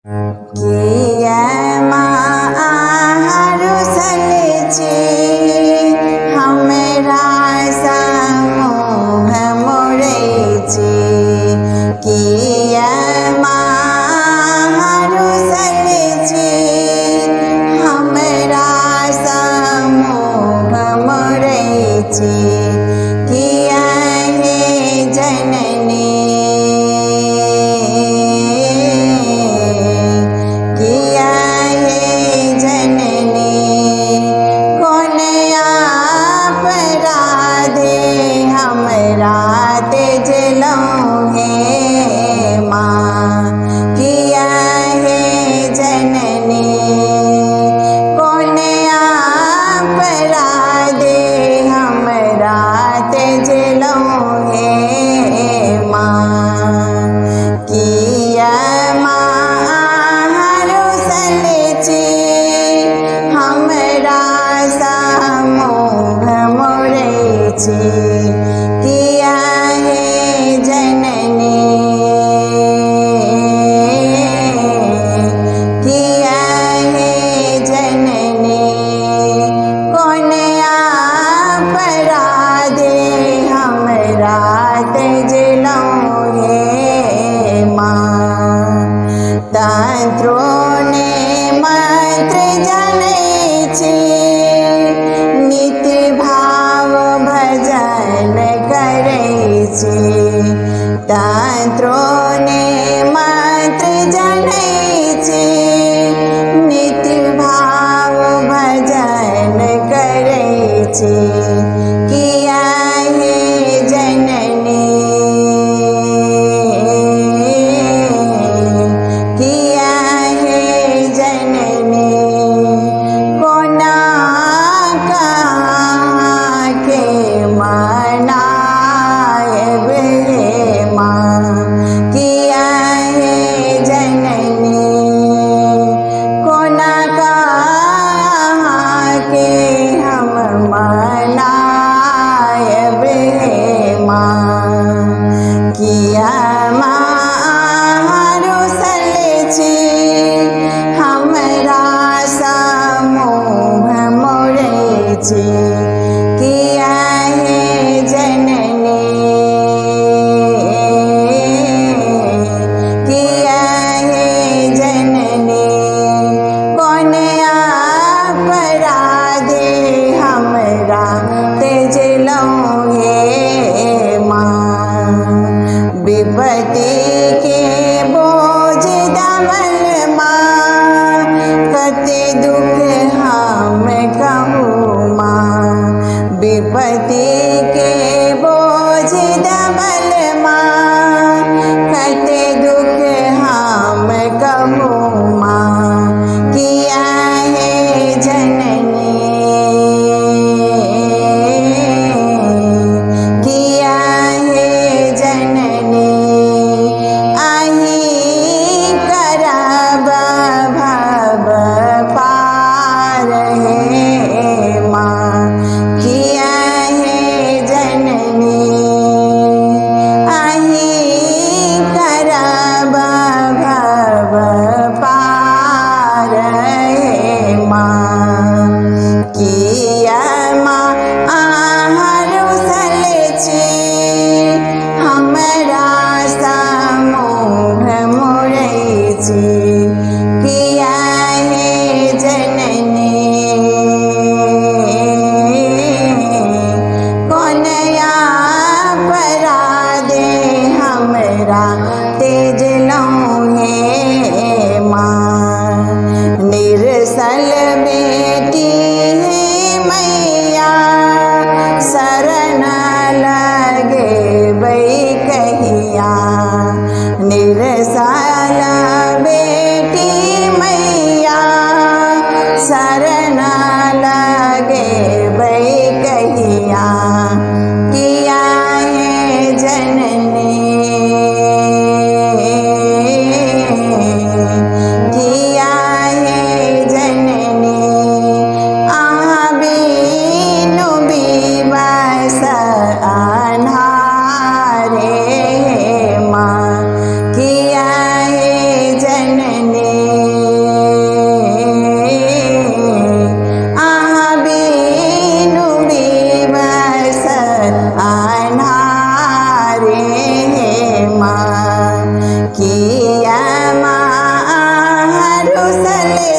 किया मारू सलची हमरा समूह मोरेची किया मारू सलची हमरा समूह मोरेची किया हे जननी किया हे जननी किया हे जननी कौन अपराधे हमरा त्यजलौ हे माँ तंत्रों ने मंत्र जनै छी नित्य भाव भजन करै छी तंत्रों ने मंत्र जनै छी नित्य भाव भजन करै छी किया हे जननी किया हे जननी कोना कहाँ के मनाएब हे माँ किया हे जननी कोना कहाँ के हम मनाएब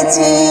છે